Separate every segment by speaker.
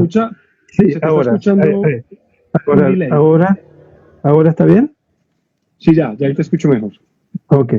Speaker 1: escucha,
Speaker 2: Sí,
Speaker 1: se te está
Speaker 2: ahora,
Speaker 1: escuchando un
Speaker 2: ahora,
Speaker 1: delay.
Speaker 2: ahora está bien.
Speaker 1: Sí, ya ahí te escucho mejor.
Speaker 2: Ok.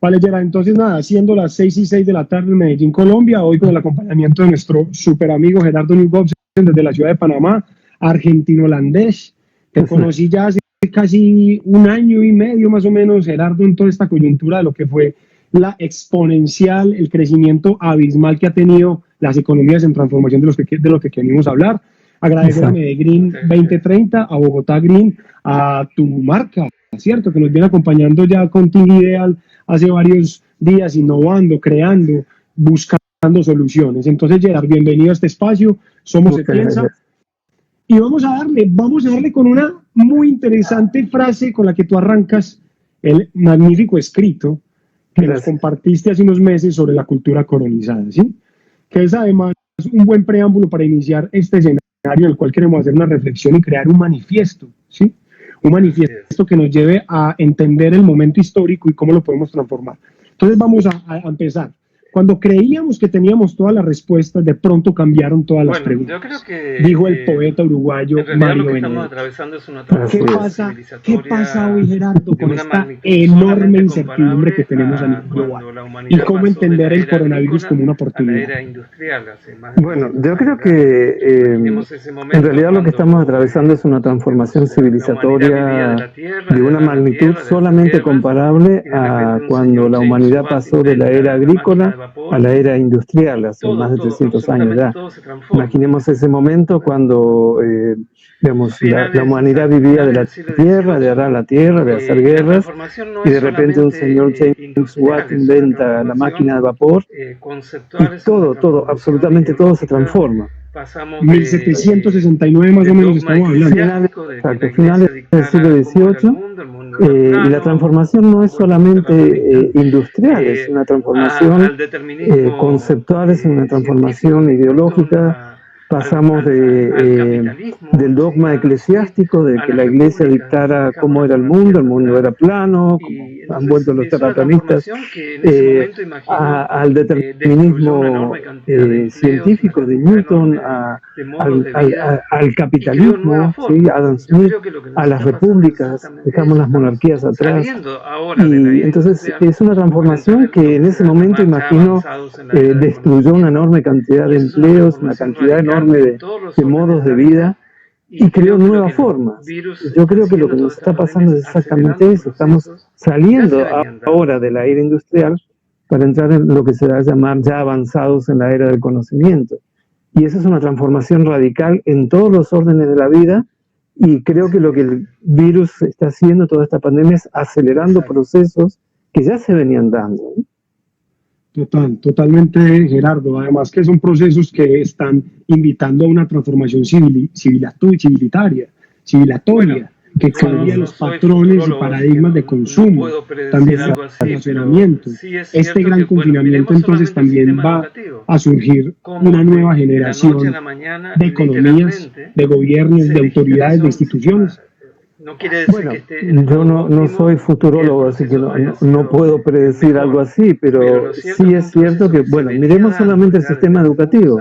Speaker 1: Vale, Gerard, entonces nada, siendo las 6:06 de la tarde en Medellín, Colombia, hoy con el acompañamiento de nuestro super amigo Gerardo Newgobsen desde la ciudad de Panamá, argentino-holandés. Te conocí ya hace casi un año y medio más o menos, Gerardo, en toda esta coyuntura de lo que fue la exponencial, el crecimiento abismal que ha tenido las economías en transformación de lo que venimos a hablar. Agradecer a Medellín 2030, a Bogotá Green, a tu marca, ¿cierto? Que nos viene acompañando ya con Team Ideal hace varios días, innovando, creando, buscando soluciones. Entonces, Gerard, bienvenido a este espacio. Somos Se Piensa. Y vamos a darle con una muy interesante frase con la que tú arrancas el magnífico escrito que nos compartiste hace unos meses sobre la cultura colonizada, ¿sí? Que es además un buen preámbulo para iniciar este escenario en el cual queremos hacer una reflexión y crear un manifiesto, ¿sí? Un manifiesto que nos lleve a entender el momento histórico y cómo lo podemos transformar. Entonces vamos a empezar. Cuando creíamos que teníamos todas las respuestas, de pronto cambiaron todas las preguntas.
Speaker 3: Yo creo que,
Speaker 1: dijo el poeta uruguayo Mario Benedetti. ¿Qué pasa hoy, Gerardo, con esta enorme incertidumbre que tenemos a nivel global? ¿Y cómo entender el coronavirus como una oportunidad?
Speaker 2: Bueno, yo creo que en realidad lo que estamos atravesando es una transformación civilizatoria de una magnitud solamente comparable a cuando la humanidad pasó de la era agrícola a la era industrial, hace más de 300 años ya. Imaginemos ese momento cuando digamos, la humanidad vivía de la tierra, de arar la tierra, de hacer guerras, y de repente un señor James Watt inventa la máquina de vapor, y todo, absolutamente todo se transforma.
Speaker 1: 1769 más o menos estamos hablando.
Speaker 2: Finales del siglo XVIII, y la transformación no es solamente industrial, es una transformación conceptual, es una transformación ideológica. Pasamos del dogma eclesiástico, de que la iglesia dictara cómo era el mundo era plano, como han vuelto los terraplanistas, al determinismo científico de Newton, al capitalismo, ¿sí? Adam Smith, a las repúblicas, dejamos las monarquías atrás. Y entonces es una transformación que en ese momento, imagino, destruyó una enorme cantidad de empleos, una cantidad enorme de modos de vida, y creó nuevas formas. Yo creo que lo que nos está pasando es exactamente eso. Estamos saliendo ahora de la era industrial para entrar en lo que se va a llamar ya avanzados en la era del conocimiento. Y esa es una transformación radical en todos los órdenes de la vida, y creo que lo que el virus está haciendo, toda esta pandemia, es acelerando procesos que ya se venían dando, ¿no?
Speaker 1: Totalmente, Gerardo. Además que son procesos que están invitando a una transformación civilitaria, que cambia los patrones y paradigmas de consumo, también de relacionamiento. Este gran confinamiento entonces también va a surgir una nueva generación de economías, de gobiernos, de autoridades, de instituciones.
Speaker 3: No quiere decir
Speaker 2: bueno,
Speaker 3: que esté en
Speaker 2: yo no soy futurólogo, así que no puedo predecir algo así, pero sí es cierto que, bueno, miremos solamente el sistema educativo,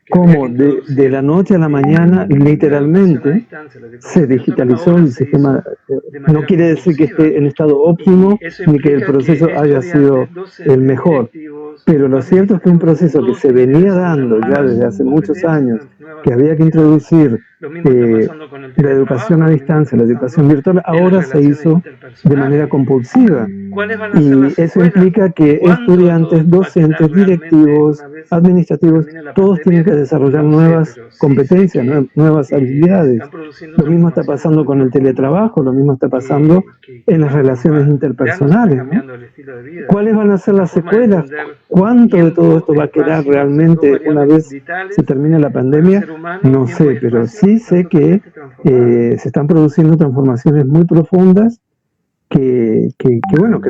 Speaker 2: como de la noche a la mañana, literalmente, se digitalizó el sistema. No quiere decir que esté en estado óptimo, ni que el proceso haya sido el mejor, pero lo cierto es que un proceso que se venía dando ya desde hace muchos años, que había que introducir la educación a distancia, la educación virtual, ahora se hizo de manera compulsiva. Y eso implica que estudiantes, docentes, directivos, administrativos, todos tienen que desarrollar nuevas competencias, nuevas habilidades. Lo mismo está pasando con el teletrabajo, lo mismo está pasando en las relaciones interpersonales, ¿no? ¿Cuáles van a ser las secuelas? ¿Cuánto de todo esto va a quedar realmente una vez se termine la pandemia? No sé, pero sí sé que se están produciendo transformaciones muy profundas bueno, que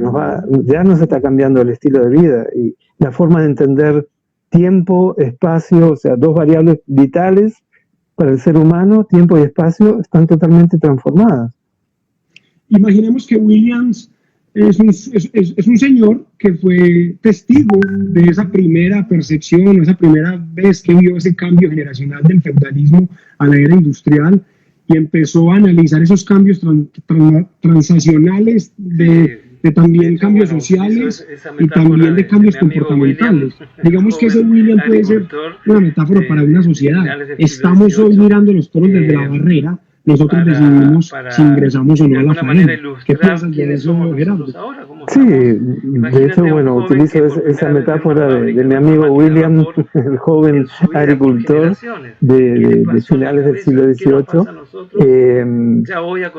Speaker 2: ya nos está cambiando el estilo de vida y la forma de entender tiempo, espacio, o sea, dos variables vitales para el ser humano, tiempo y espacio, están totalmente transformadas.
Speaker 1: Imaginemos que Williams es un señor que fue testigo de esa primera percepción, esa primera vez que vio ese cambio generacional del feudalismo a la era industrial y empezó a analizar esos cambios transaccionales de también cambios sociales y también de cambios comportamentales. Digamos que ese William puede ser una metáfora para una sociedad. Estamos hoy mirando los toros desde la barrera. Nosotros decidimos si ingresamos o no a la faena. ¿Qué piensas de eso, Gerardo?
Speaker 2: Sí, de hecho, bueno, utilizo esa metáfora de mi amigo William, el joven agricultor de finales del siglo XVIII,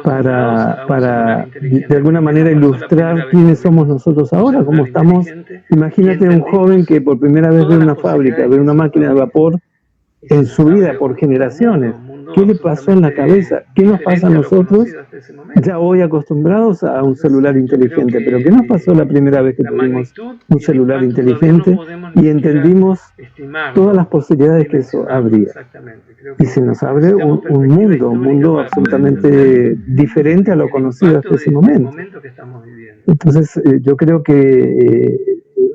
Speaker 2: para de alguna manera ilustrar quiénes somos nosotros ahora, cómo estamos. Imagínate un joven que por primera vez ve una fábrica, ve una máquina de vapor en su vida por generaciones. ¿Qué le pasó en la cabeza? ¿Qué nos pasa a nosotros? Ya hoy acostumbrados a un celular inteligente, pero ¿qué nos pasó la primera vez que tuvimos un celular inteligente y entendimos todas las posibilidades que eso abría? Y se nos abre un mundo absolutamente diferente a lo conocido hasta ese momento. Entonces, yo creo que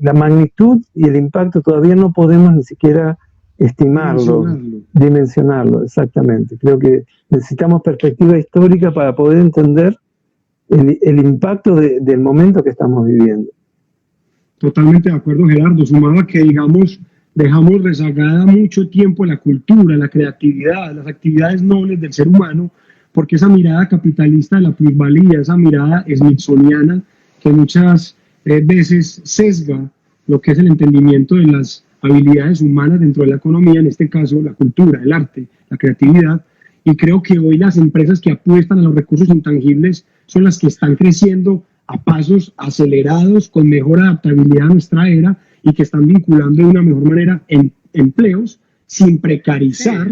Speaker 2: la magnitud y el impacto todavía no podemos ni siquiera estimarlo, dimensionarlo, exactamente. Creo que necesitamos perspectiva histórica para poder entender el impacto del momento que estamos viviendo.
Speaker 1: Totalmente de acuerdo, Gerardo. Sumaba que, digamos, dejamos rezagada mucho tiempo la cultura, la creatividad, las actividades nobles del ser humano, porque esa mirada capitalista de la plusvalía, esa mirada smithsoniana, que muchas veces sesga lo que es el entendimiento de las habilidades humanas dentro de la economía, en este caso la cultura, el arte, la creatividad, y creo que hoy las empresas que apuestan a los recursos intangibles son las que están creciendo a pasos acelerados, con mejor adaptabilidad a nuestra era y que están vinculando de una mejor manera empleos sin precarizar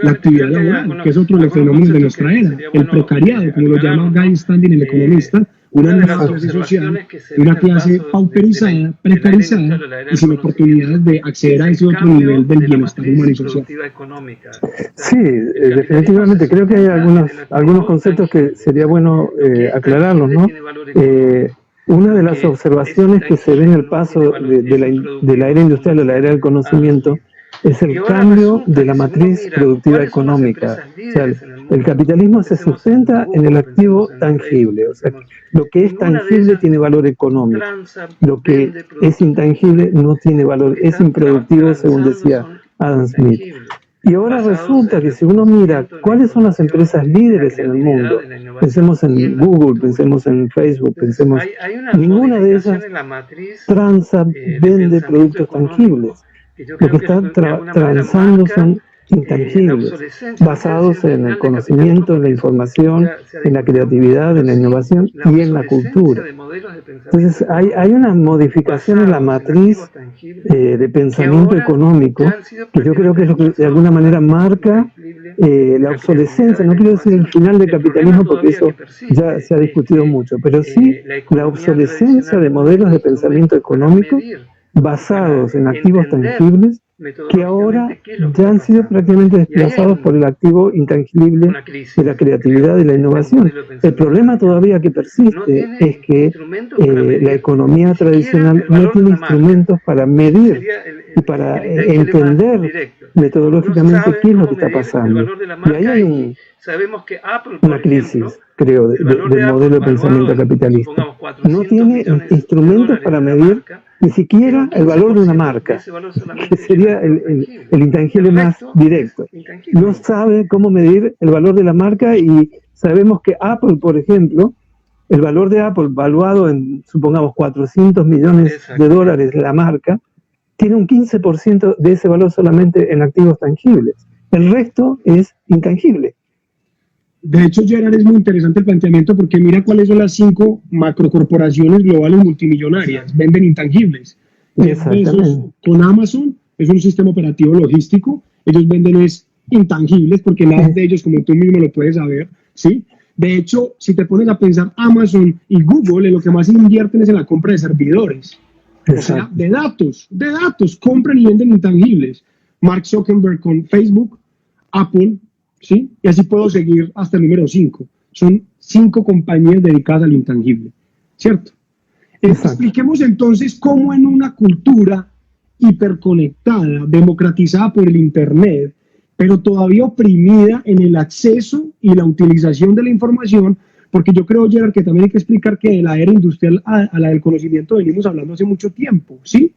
Speaker 1: la actividad laboral, que es otro de los fenómenos de nuestra era, el precariado, como lo llama Guy Standing, el economista, una nueva clase social, una clase pauperizada, precarizada y sin oportunidades de acceder a ese otro nivel del bienestar humano y social.
Speaker 2: Sí, definitivamente, creo que hay algunos conceptos que sería bueno aclararlos, ¿no? Una de las observaciones que se ve en el paso de la era industrial a la era del conocimiento es el cambio de la matriz productiva económica. O sea, el capitalismo se sustenta en el activo tangible. O sea, lo que es tangible tiene valor económico. Lo que es intangible no tiene valor, es improductivo, según decía Adam Smith. Y ahora resulta que si uno mira cuáles son las empresas líderes en el mundo, pensemos en Google, pensemos en Facebook, pensemos, ninguna de esas transa, vende productos tangibles. Lo que está transando son intangibles, basados en el conocimiento, en la información, en la creatividad, en la innovación y en la cultura. Entonces hay una modificación en la matriz de pensamiento económico que yo creo que es lo que de alguna manera marca la obsolescencia, no quiero decir el final del capitalismo porque eso ya se ha discutido mucho, pero sí la obsolescencia de modelos de pensamiento económico basados en activos tangibles que ahora ya han sido prácticamente desplazados por el activo intangible de la creatividad y la innovación. El problema todavía que persiste es que la economía tradicional no tiene instrumentos para medir y para entender metodológicamente qué es lo que está pasando. Y ahí hay una crisis, creo, del modelo de pensamiento capitalista. No tiene instrumentos para medir ni siquiera el valor de una marca, que sería el intangible más directo. No sabe cómo medir el valor de la marca y sabemos que Apple, por ejemplo, el valor de Apple valuado en, supongamos, 400 millones de dólares la marca, tiene un 15% de ese valor solamente en activos tangibles. El resto es intangible.
Speaker 1: De hecho, Gerard, es muy interesante el planteamiento porque mira cuáles son las 5 macrocorporaciones globales multimillonarias. Venden intangibles. Con Amazon es un sistema operativo logístico. Ellos venden intangibles porque nada de ellos, como tú mismo lo puedes saber, ¿sí? De hecho, si te pones a pensar, Amazon y Google en lo que más invierten es en la compra de servidores. O sea, de datos, compran y venden intangibles. Mark Zuckerberg con Facebook, Apple, ¿sí? Y así puedo seguir hasta el número 5. Son 5 compañías dedicadas al intangible. ¿cierto? Expliquemos entonces cómo en una cultura hiperconectada, democratizada por el Internet, pero todavía oprimida en el acceso y la utilización de la información, porque yo creo, Gerard, que también hay que explicar que de la era industrial a la del conocimiento venimos hablando hace mucho tiempo, ¿sí?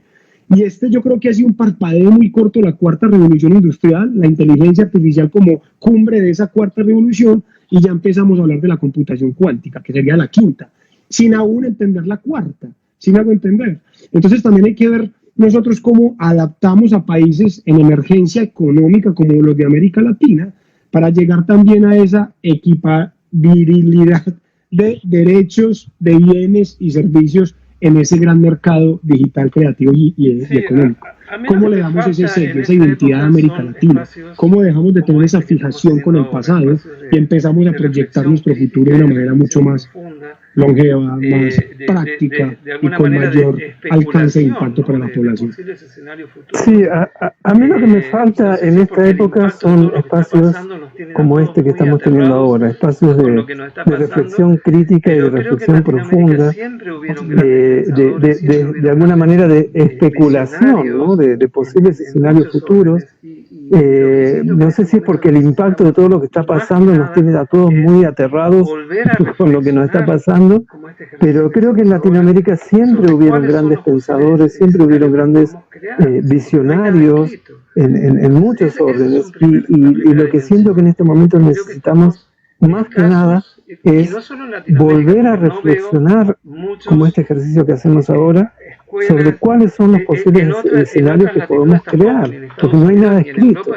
Speaker 1: Y yo creo que ha sido un parpadeo muy corto de la cuarta revolución industrial, la inteligencia artificial como cumbre de esa cuarta revolución, y ya empezamos a hablar de la computación cuántica, que sería la quinta, sin aún entender la cuarta, sin algo entender. Entonces también hay que ver nosotros cómo adaptamos a países en emergencia económica como los de América Latina para llegar también a esa equipabilidad de derechos, de bienes y servicios en ese gran mercado digital, creativo y económico. ¿Cómo le damos ese sello, esa identidad a América Latina? ¿Cómo dejamos de tener esa fijación con el pasado y empezamos a proyectar nuestro futuro de una manera mucho más longeva, más práctica y con mayor alcance e impacto para la población?
Speaker 2: Sí, a mí lo que me falta en esta época son espacios como este que estamos teniendo ahora, espacios de reflexión crítica y de reflexión profunda, de alguna manera de especulación, ¿no? de posibles escenarios futuros. No sé si es porque el impacto de todo lo que está pasando nos tiene a todos muy aterrados con lo que nos está pasando, pero creo que en Latinoamérica siempre hubieron grandes pensadores, siempre hubieron grandes visionarios en muchos órdenes, y lo que siento que en este momento necesitamos más que nada es volver a reflexionar, como este ejercicio que hacemos ahora, sobre cuáles son los posibles escenarios que podemos crear, porque no hay nada escrito.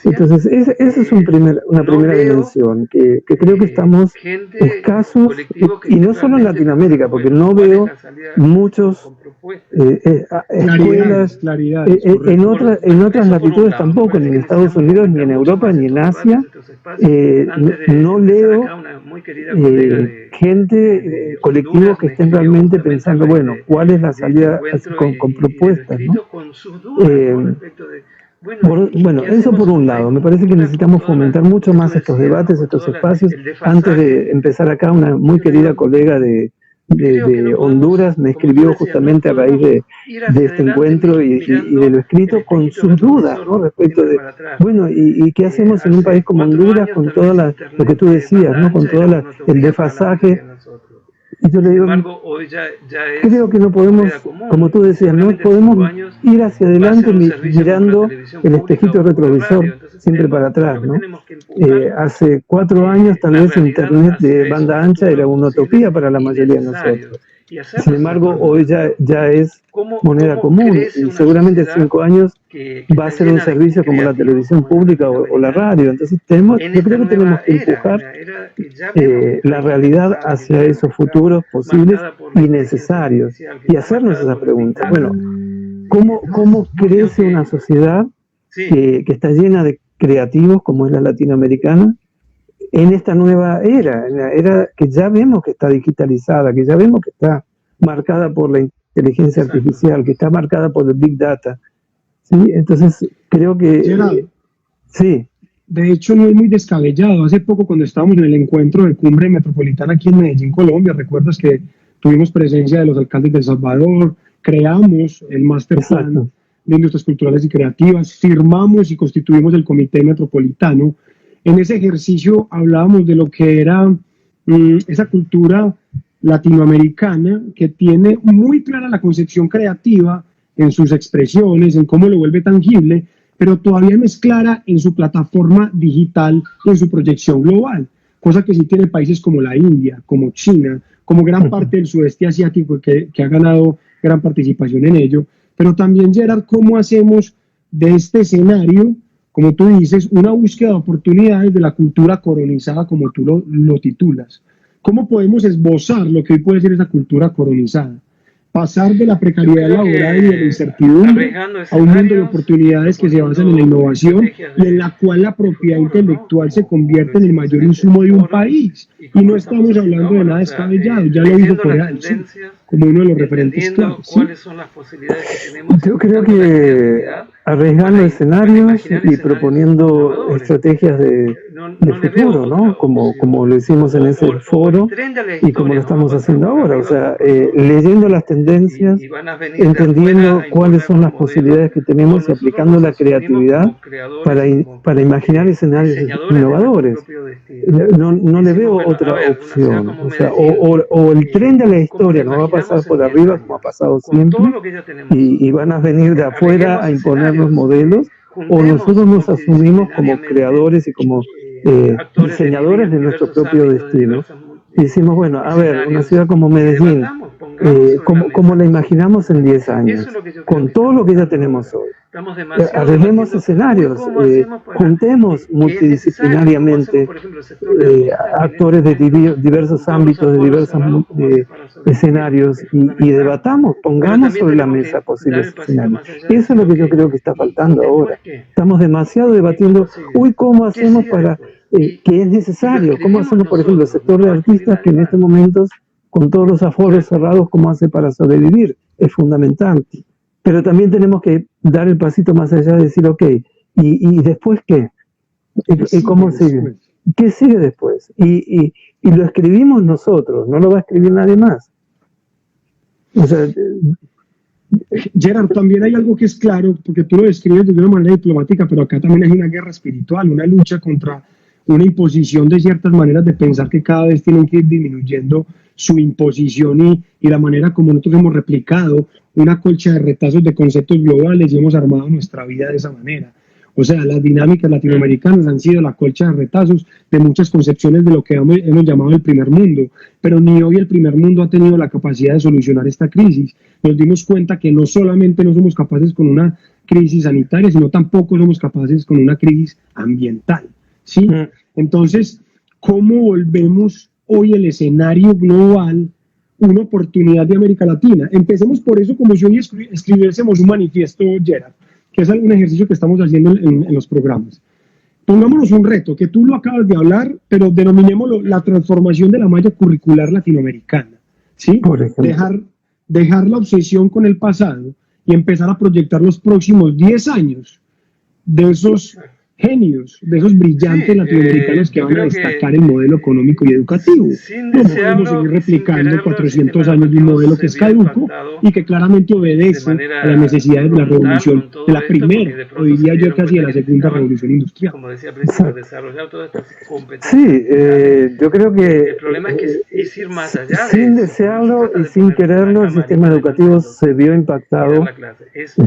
Speaker 2: Entonces, esa es una primera dimensión, que creo que estamos escasos, y no solo en Latinoamérica, porque no veo muchos escuelas en otras latitudes tampoco, ni en Estados Unidos, ni en Europa, ni en Asia. No leo gente, colectivos que estén realmente pensando, bueno, ¿cuál es la salida con propuestas, ¿no? Bueno, eso por un lado. Me parece que necesitamos fomentar mucho más estos debates, estos espacios. Antes de empezar acá, una muy querida colega de Honduras me escribió justamente a raíz de este encuentro y de lo escrito, con sus dudas, ¿no? Respecto de, bueno, ¿y qué hacemos en un país como Honduras con todo lo que tú decías, ¿no? Con todo el desfasaje? Y yo le digo, creo que no podemos, como tú decías, no podemos ir hacia adelante mirando el espejito retrovisor siempre para atrás, ¿no? Hace 4 años tal vez Internet de banda ancha era una utopía para la mayoría de nosotros. Sin embargo, hoy ya es moneda común, y seguramente en 5 años va a ser un servicio como la televisión pública o la radio. Entonces yo creo que tenemos que empujar la realidad hacia esos futuros posibles y necesarios, y hacernos esa pregunta. Bueno, ¿cómo crece una sociedad que está llena de creativos como es la latinoamericana en esta nueva era, en la era que ya vemos que está digitalizada, que ya vemos que está marcada por la inteligencia artificial, que está marcada por el Big Data? ¿Sí? Entonces, creo que... sí.
Speaker 1: De hecho, no es muy descabellado. Hace poco, cuando estábamos en el encuentro de Cumbre Metropolitana aquí en Medellín, Colombia, recuerdas que tuvimos presencia de los alcaldes de El Salvador, creamos el Master Plan de Industrias Culturales y Creativas, firmamos y constituimos el Comité Metropolitano. En ese ejercicio hablábamos de lo que era esa cultura latinoamericana que tiene muy clara la concepción creativa en sus expresiones, en cómo lo vuelve tangible, pero todavía no es clara en su plataforma digital y en su proyección global, cosa que sí tiene países como la India, como China, como gran parte del sudeste asiático que ha ganado gran participación en ello. Pero también, Gerard, ¿cómo hacemos de este escenario, como tú dices, una búsqueda de oportunidades de la cultura colonizada, como tú lo titulas? ¿Cómo podemos esbozar lo que hoy puede ser esa cultura colonizada? Pasar de la precariedad laboral y de la incertidumbre a un mundo de oportunidades que se basan en la innovación y en la cual la propiedad intelectual se convierte en el mayor insumo de un país. Y no estamos hablando de nada descabellado, ya lo dijo Corea del Sur como uno de los referentes claves. ¿Sí?
Speaker 2: Yo creo que arriesgando escenarios y proponiendo estrategias de futuro, ¿no? Como lo hicimos en ese foro y como lo estamos haciendo ahora, o sea, leyendo las tendencias, entendiendo cuáles son las posibilidades que tenemos y aplicando la creatividad para imaginar escenarios innovadores. No le veo otra opción, o sea, o el tren de la historia nos va a pasar por arriba como ha pasado siempre y van a venir de afuera a imponernos modelos, o nosotros nos asumimos como creadores y como diseñadores de nuestro propio destino. Y decimos, bueno, a ver, una ciudad como Medellín, como la imaginamos en 10 años, con todo lo que ya tenemos hoy. Arreglemos escenarios, juntemos multidisciplinariamente actores de diversos ámbitos, de diversos escenarios y debatamos, pongamos sobre la mesa posibles escenarios. Eso es lo que yo creo que está faltando ahora. Estamos demasiado debatiendo, ¿cómo hacemos para que es necesario? ¿Cómo hacemos, por ejemplo, el sector de artistas que en estos momentos, con todos los aforos cerrados, cómo hace para sobrevivir? Es fundamental. Pero también tenemos que dar el pasito más allá de decir, ok, ¿y después qué? ¿Y cómo sigue? ¿Qué sigue después? Y lo escribimos nosotros, no lo va a escribir nadie más. O sea,
Speaker 1: Gerard, también hay algo que es claro, porque tú lo describes de una manera diplomática, pero acá también hay una guerra espiritual, una lucha contra una imposición de ciertas maneras de pensar que cada vez tienen que ir disminuyendo su imposición y la manera como nosotros hemos replicado una colcha de retazos de conceptos globales y hemos armado nuestra vida de esa manera. O sea, las dinámicas latinoamericanas han sido la colcha de retazos de muchas concepciones de lo que hemos llamado el primer mundo, pero ni hoy el primer mundo ha tenido la capacidad de solucionar esta crisis. Nos dimos cuenta que no solamente no somos capaces con una crisis sanitaria, sino tampoco somos capaces con una crisis ambiental, ¿sí? Entonces, ¿cómo volvemos hoy el escenario global una oportunidad de América Latina? Empecemos por eso, como si hoy escribiésemos un manifiesto, Gerard, que es un ejercicio que estamos haciendo en los programas. Pongámonos un reto, que tú lo acabas de hablar, pero denominémoslo la transformación de la malla curricular latinoamericana, ¿sí? Dejar la obsesión con el pasado y empezar a proyectar los próximos 10 años de esos genios, de esos brillantes latinoamericanos que van a destacar el modelo económico y educativo. No podemos seguir replicando 400 años de un modelo que es caduco y que claramente obedece a las necesidades de la revolución, de la primera, o diría yo casi de la segunda revolución industrial.
Speaker 3: Como decía al principio, desarrollar todas estas competencias.
Speaker 2: Sí, yo creo que
Speaker 3: el problema es que es ir más allá.
Speaker 2: Sin desearlo y sin quererlo, el sistema educativo se vio impactado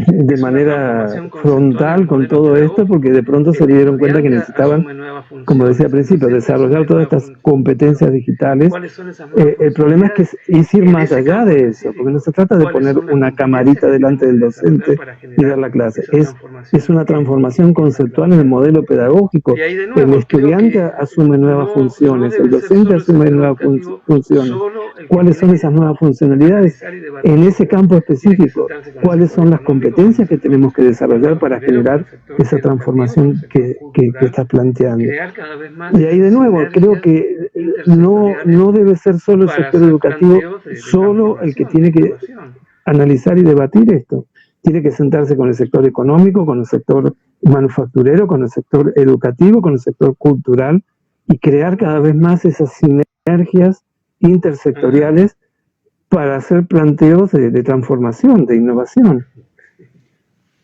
Speaker 2: de manera frontal con todo esto, porque de pronto se dieron cuenta que necesitaban, como decía al principio, desarrollar todas estas competencias digitales. El problema es que es ir más allá de eso, porque no se trata de poner una camarita delante del docente y dar la clase. Es una transformación conceptual en el modelo pedagógico. El estudiante asume nuevas funciones, el docente asume nuevas funciones. ¿Cuáles son esas nuevas funcionalidades? En ese campo específico, ¿cuáles son las competencias que tenemos que desarrollar para generar esa transformación que estás planteando? Y ahí de nuevo, creo que no debe ser solo el sector educativo, solo el que tiene que analizar y debatir esto. Tiene que sentarse con el sector económico, con el sector manufacturero, con el sector educativo, con el sector cultural y crear cada vez más esas sinergias intersectoriales para hacer planteos de transformación, de innovación.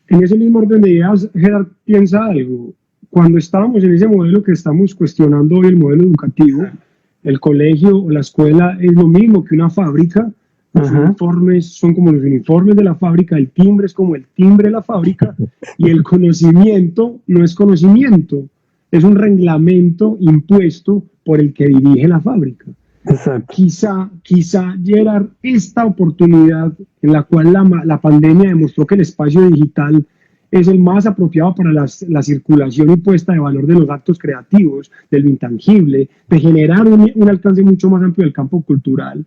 Speaker 1: En ese mismo orden de ideas, Gerard piensa algo. Cuando estábamos en ese modelo que estamos cuestionando hoy, el modelo educativo, el colegio o la escuela es lo mismo que una fábrica. Los uniformes son como los uniformes de la fábrica, el timbre es como el timbre de la fábrica y el conocimiento no es conocimiento, es un reglamento impuesto por el que dirige la fábrica.
Speaker 2: Exacto.
Speaker 1: Quizá, Gerard, esta oportunidad en la cual la pandemia demostró que el espacio digital es el más apropiado para la circulación y puesta de valor de los actos creativos, del intangible, de generar un alcance mucho más amplio del campo cultural.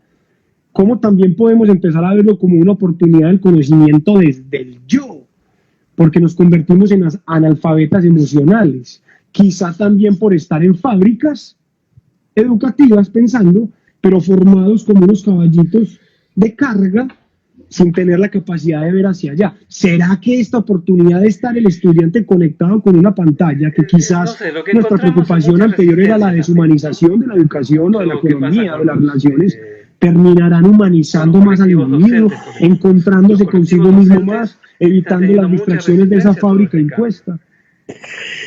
Speaker 1: ¿Cómo también podemos empezar a verlo como una oportunidad del conocimiento desde el yo? Porque nos convertimos en analfabetas emocionales. Quizá también por estar en fábricas educativas pensando, pero formados como unos caballitos de carga, sin tener la capacidad de ver hacia allá. ¿Será que esta oportunidad de estar el estudiante conectado con una pantalla, que quizás nuestra preocupación anterior era la deshumanización de la educación o de la economía o de las relaciones, terminarán humanizando más al individuo, encontrándose consigo mismo más, evitando las distracciones de esa fábrica impuesta?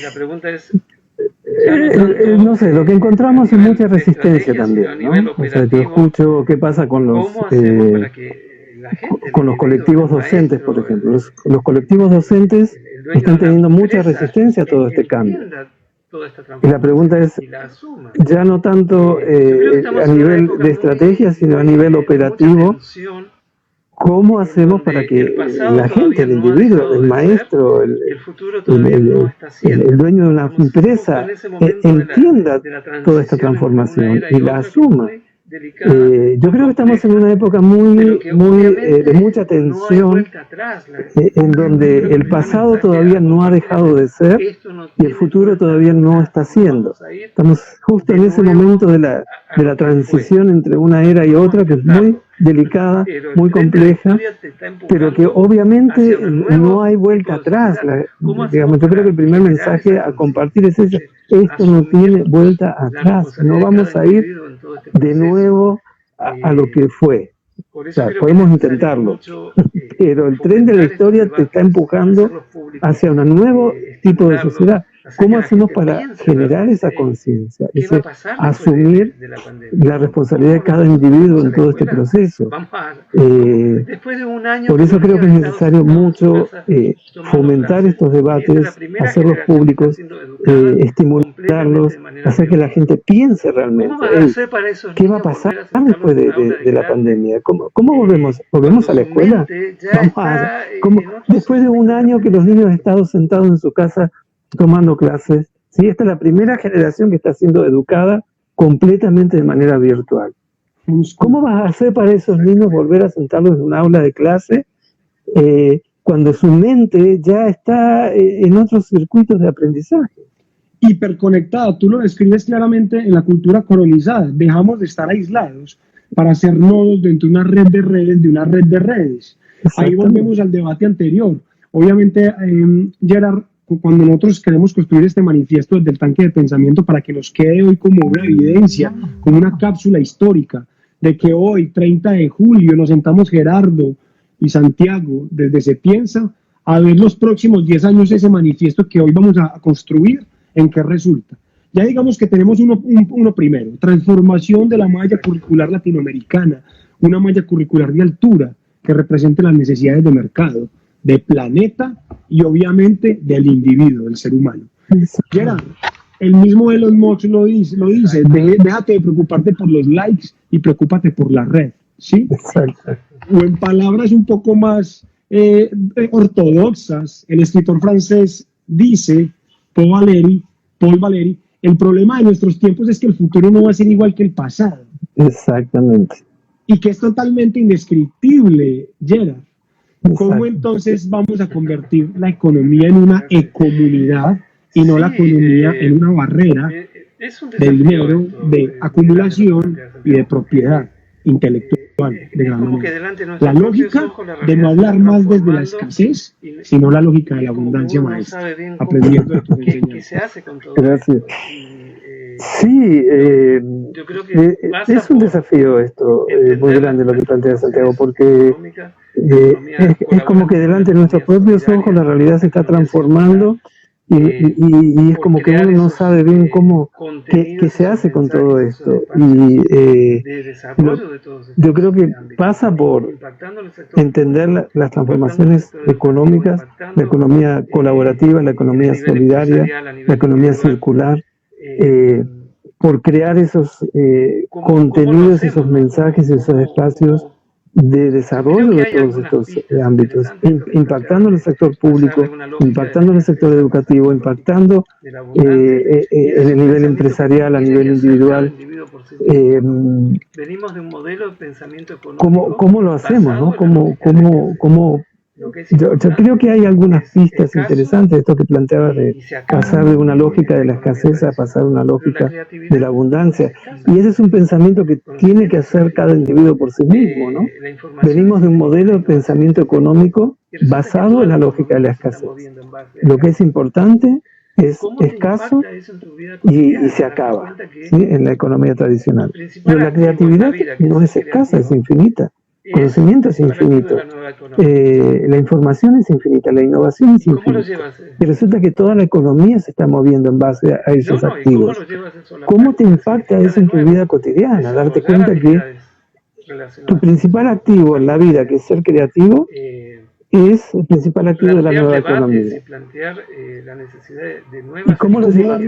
Speaker 3: La pregunta es,
Speaker 2: no sé, lo que encontramos es mucha resistencia también, ¿no? O sea, yo escucho qué pasa con los colectivos docentes, por ejemplo. Los colectivos docentes están teniendo mucha resistencia a todo este cambio. Y la pregunta es, ya no tanto a nivel de estrategia, sino a nivel operativo, ¿cómo hacemos para que la gente, el individuo, el maestro, el dueño de una empresa entienda toda esta transformación y la asuma? Yo creo que estamos en una época de mucha tensión, en donde el pasado todavía no ha dejado de ser y el futuro todavía no está siendo. Estamos justo en ese momento de la transición entre una era y otra, que es muy delicada, muy compleja, pero que obviamente no hay vuelta atrás. Digamos, yo creo que el primer mensaje a compartir es ese: esto no tiene vuelta atrás, no vamos a ir de nuevo a lo que fue. O sea, podemos intentarlo, pero el tren de la historia te está empujando hacia un nuevo tipo de sociedad. ¿Cómo hacemos para generar esa conciencia, ese asumir la responsabilidad de cada individuo en todo este proceso? Por eso creo que es necesario mucho fomentar estos debates, hacerlos públicos, estimularlos, hacer que la gente piense realmente, ¿qué va a pasar después de la pandemia? ¿Cómo volvemos? ¿Volvemos a la escuela? Después de un año que los niños han estado sentados en su casa tomando clases, ¿sí? Esta es la primera generación que está siendo educada completamente de manera virtual. ¿Cómo vas a hacer para esos niños volver a sentarlos en un aula de clase cuando su mente ya está en otros circuitos de aprendizaje?
Speaker 1: Hiperconectada, tú lo describes claramente en la cultura colonizada. Dejamos de estar aislados para ser nodos dentro de una red de redes, Ahí volvemos al debate anterior. Obviamente, Gerard, cuando nosotros queremos construir este manifiesto desde el tanque de pensamiento para que nos quede hoy como una evidencia, como una cápsula histórica, de que hoy, 30 de julio, nos sentamos Gerardo y Santiago desde Se Piensa a ver los próximos 10 años ese manifiesto que hoy vamos a construir, ¿en qué resulta? Ya digamos que tenemos uno primero: transformación de la malla curricular latinoamericana, una malla curricular de altura que represente las necesidades de mercado, de planeta y obviamente del individuo, del ser humano. Gerard, el mismo Elon Musk lo dice, déjate de preocuparte por los likes y preocúpate por la red, ¿sí?
Speaker 2: Exacto.
Speaker 1: O en palabras un poco más ortodoxas, el escritor francés dice, Paul Valéry, el problema de nuestros tiempos es que el futuro no va a ser igual que el pasado.
Speaker 2: Exactamente.
Speaker 1: Y que es totalmente indescriptible, Gerard. ¿Cómo entonces vamos a convertir la economía en una ecomunidad y no la economía en una barrera de dinero, de acumulación y de propiedad intelectual de gran manera? La lógica de no hablar más desde la escasez, sino la lógica de la abundancia maestra, aprendiendo de tus enseñanzas.
Speaker 2: Gracias. Sí, es un desafío esto, muy grande lo que plantea Santiago, porque es como que delante de nuestros propios ojos la realidad se está transformando y es como que uno no sabe bien qué se hace con todo esto. Y yo creo que pasa por entender las transformaciones económicas, la economía colaborativa, la economía solidaria, la economía circular, por crear esos contenidos, esos mensajes, esos espacios de desarrollo de todos estos ámbitos, impactando en el sector público, impactando en el sector educativo, impactando en el nivel empresarial, a nivel individual.
Speaker 3: Venimos de un modelo de pensamiento económico.
Speaker 2: ¿Cómo lo hacemos, no? ¿Cómo yo creo que hay algunas pistas interesantes, esto que planteaba de pasar de una lógica de la escasez a pasar a una lógica de la abundancia. Y ese es un pensamiento que tiene que hacer cada individuo por sí mismo, ¿no? Venimos de un modelo de pensamiento económico basado en la lógica de la escasez. Lo que es importante es escaso y se acaba, ¿sí? En la economía tradicional. Pero la creatividad no es escasa, es infinita. El conocimiento es infinito. La información es infinita, la innovación es infinita. Y resulta que toda la economía se está moviendo en base a esos activos. ¿Cómo te impacta eso en tu vida cotidiana? Darte cuenta que tu principal activo en la vida, que es ser creativo, es el principal activo de la nueva economía. ¿Y cómo lo llevas?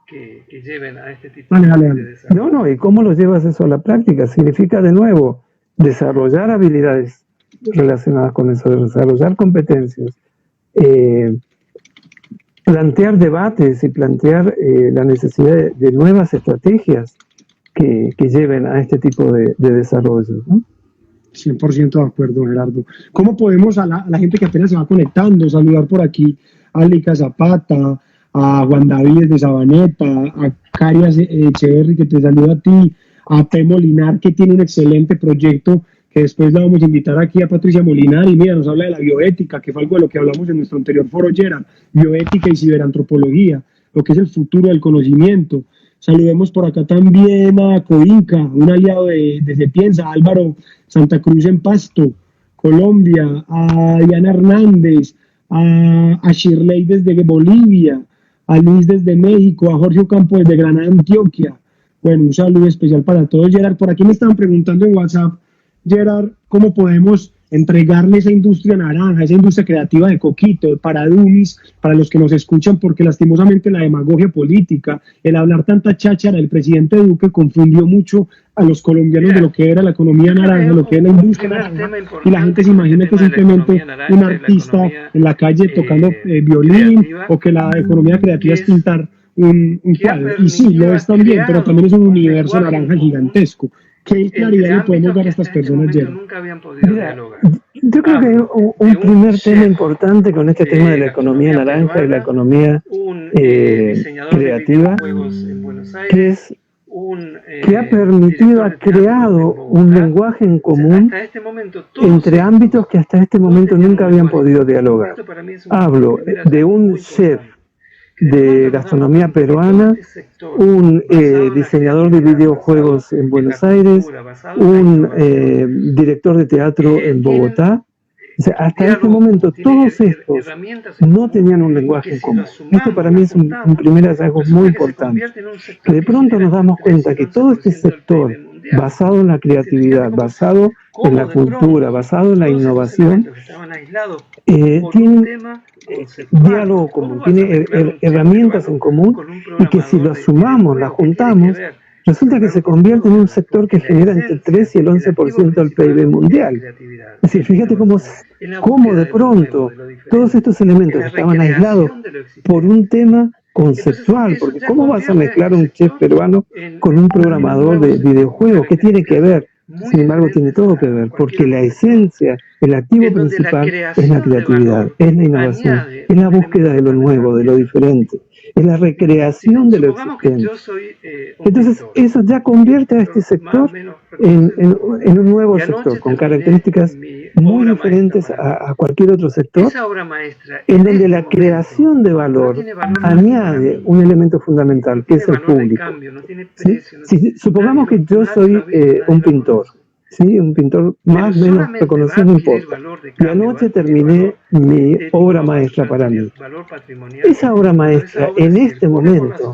Speaker 3: Que lleven a este tipo de desarrollo.
Speaker 2: No, ¿y cómo lo llevas eso a la práctica? Significa, de nuevo, desarrollar habilidades relacionadas con eso, desarrollar competencias, plantear debates y plantear la necesidad de nuevas estrategias que lleven a este tipo de desarrollos, ¿no?
Speaker 1: 100% de acuerdo, Gerardo. ¿Cómo podemos a la gente que apenas se va conectando saludar por aquí a Lica Zapata, a Juan David de Sabaneta, a Carias Echeverry, que te saluda a ti, a P. Molinar, que tiene un excelente proyecto, que después la vamos a invitar aquí a Patricia Molinar, y mira, nos habla de la bioética, que fue algo de lo que hablamos en nuestro anterior foro, Gerard, bioética y ciberantropología, lo que es el futuro del conocimiento. Saludemos por acá también a Coinca, un aliado de Piensa, Álvaro Santa Cruz en Pasto, Colombia, a Diana Hernández, a Shirley desde Bolivia, a Luis desde México, a Jorge Ocampo desde Granada, Antioquia. Bueno, un saludo especial para todos. Gerard, por aquí me estaban preguntando en WhatsApp, Gerard, ¿cómo podemos entregarle esa industria naranja, esa industria creativa de Coquito, para Dummies, para los que nos escuchan, porque lastimosamente la demagogia política, el hablar tanta cháchara del presidente Duque confundió mucho a los colombianos de lo que era la economía naranja, lo que es la industria naranja, y la gente se imagina que es simplemente un artista en la calle tocando violín, o que la economía creativa es pintar un cuadro, y sí, lo es también, pero también es un universo naranja gigantesco. ¿Qué claridad le podemos dar a estas personas, Jerry?
Speaker 2: Mira, yo creo que un primer tema importante con este tema de la economía naranja y la economía creativa, que ha permitido, ha creado un lenguaje en común entre ámbitos que hasta este momento nunca habían podido dialogar. Hablo de un chef de gastronomía peruana, un diseñador de videojuegos en Buenos Aires, un director de teatro en Bogotá. O sea, hasta este momento todos estos no tenían un lenguaje en común. Esto para mí es un primer hallazgo muy importante. Que de pronto nos damos cuenta que todo este sector basado en la creatividad, basado en la cultura, basado en la innovación, tiene diálogo común, tiene herramientas en común, y que si lo sumamos, las juntamos, resulta que se convierte en un sector que genera entre el 3 y el 11% del PIB mundial. Es decir, fíjate cómo de pronto todos estos elementos estaban aislados por un tema conceptual, porque ¿cómo vas a mezclar un chef peruano con un programador de videojuegos? ¿Qué tiene que ver? Sin embargo, tiene todo que ver, porque la esencia, el activo principal es la creatividad, es la innovación, es la búsqueda de lo nuevo, de lo diferente, es la recreación de lo existente. Entonces, eso ya convierte a este sector en un nuevo sector, con características muy diferentes a cualquier otro sector, en donde la creación de valor añade un elemento fundamental, que es el público. ¿Sí? Supongamos que yo soy un pintor, ¿sí? Un pintor más o menos reconocido, no importa. Y anoche terminé mi obra maestra para mí. Esa obra maestra en este momento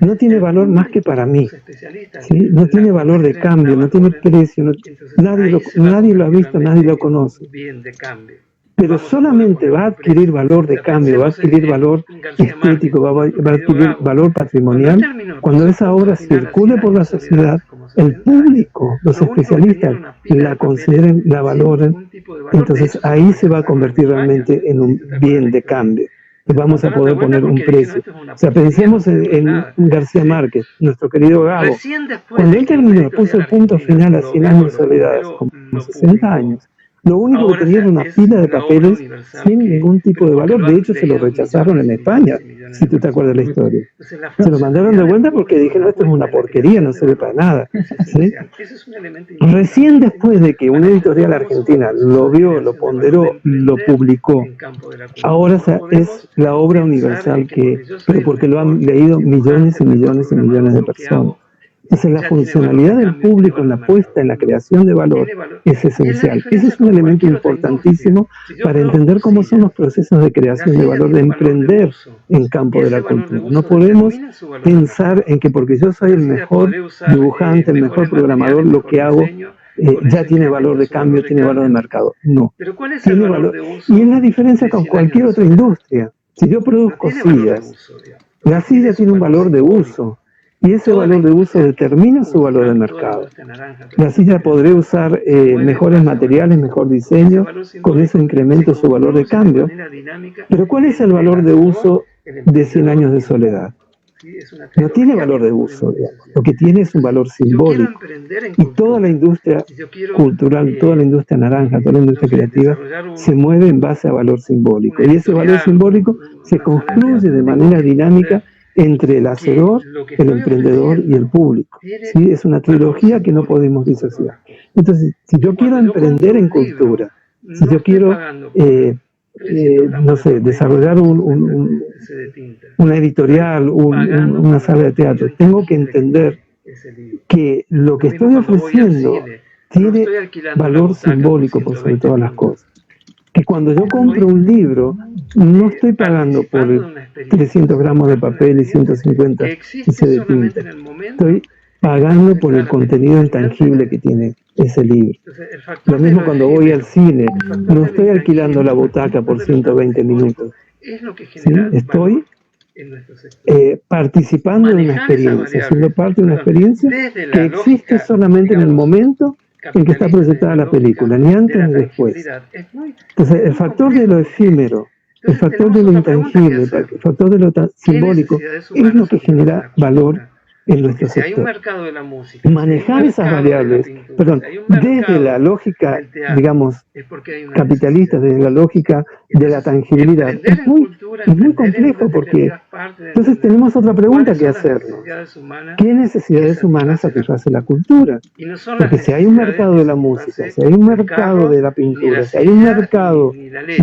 Speaker 2: no tiene valor más que para mí, ¿sí? No tiene valor de cambio, no tiene precio, nadie lo ha visto, nadie lo conoce. Pero solamente va a adquirir valor de cambio, va a adquirir valor estético, va a adquirir valor patrimonial cuando esa obra circule por la sociedad, el público, los especialistas la consideren, la valoren, entonces ahí se va a convertir realmente en un bien de cambio. Vamos a poder poner un precio. O sea, pensemos en García Márquez, nuestro querido Gabo. Cuando él terminó, puso el punto final a 100 años de soledad, como 60 años. Lo único que tenía era una pila de papeles sin ningún tipo de valor. De hecho, se lo rechazaron en España, si tú te acuerdas de la historia. Se lo mandaron de vuelta porque dijeron, esto es una porquería, no sirve para nada. ¿Sí? Recién después de que una editorial argentina lo vio, lo ponderó, lo publicó, ahora es la obra universal pero porque lo han leído millones y millones y millones de personas. Entonces la funcionalidad del público en la puesta, en la creación de valor, es esencial. Ese es un elemento importantísimo para entender cómo son los procesos de creación de valor, de emprender en campo de la cultura. No podemos pensar en que porque yo soy el mejor dibujante, el mejor programador, lo que hago ya tiene valor de cambio, tiene valor de mercado. No, tiene valor. Y es la diferencia con cualquier otra industria. Si yo produzco sillas, la silla tiene un valor de uso. Y ese valor de uso determina su valor de mercado. La silla podré usar mejores materiales, mejor diseño, con eso incremento su valor de cambio. Pero ¿cuál es el valor de uso de 100 años de soledad? No tiene valor de uso, digamos. Lo que tiene es un valor simbólico. Y toda la industria cultural, toda la industria naranja, toda la industria creativa, se mueve en base a valor simbólico. Y ese valor simbólico se construye de manera dinámica entre el hacedor, el emprendedor y el público. ¿Sí? Es una trilogía que no podemos disociar. Entonces, si yo quiero emprender en cultura, si yo quiero, no sé, desarrollar una editorial, una sala de teatro, tengo que entender que lo que estoy ofreciendo tiene valor simbólico por sobre todas las cosas. Que cuando yo compro un libro, no estoy pagando por 300 gramos de papel y 150 cc de tinta. Estoy pagando por el contenido intangible que tiene ese libro. Lo mismo cuando voy al cine, no estoy alquilando la butaca por 120 minutos. ¿Sí? Estoy participando de una experiencia, siendo parte de una experiencia que existe solamente en el momento en que está proyectada la película, ni antes ni después. Entonces, el factor de lo efímero, el factor de lo intangible, el factor de lo simbólico, es lo que genera valor en nuestro sector. Manejar esas variables, desde la lógica, digamos, capitalista, desde la lógica de la tangibilidad, es muy complejo porque entonces tenemos otra pregunta que hacernos. ¿Qué necesidades humanas satisface la cultura? Porque si hay un mercado de la música, si hay un mercado de la pintura, si hay un mercado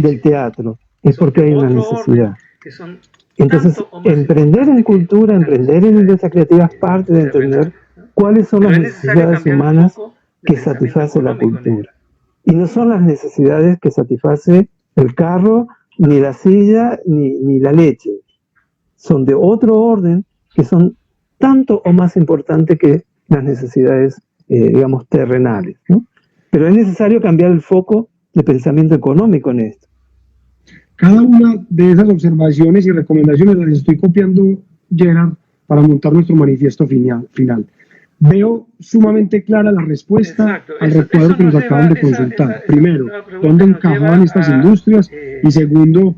Speaker 2: del teatro, es porque hay una necesidad. Entonces, emprender en cultura, emprender en industria creativa es parte de entender cuáles son las necesidades humanas que satisface la cultura. Y no son las necesidades que satisface el carro, ni la silla, ni la leche. Son de otro orden que son tanto o más importantes que las necesidades, digamos, terrenales, ¿no? Pero es necesario cambiar el foco de pensamiento económico en esto.
Speaker 1: Cada una de esas observaciones y recomendaciones las estoy copiando, Gerard, para montar nuestro manifiesto final. Veo sumamente clara la respuesta al recuadro que nos acaban de consultar. Primero, ¿dónde encajaban estas industrias? Y segundo,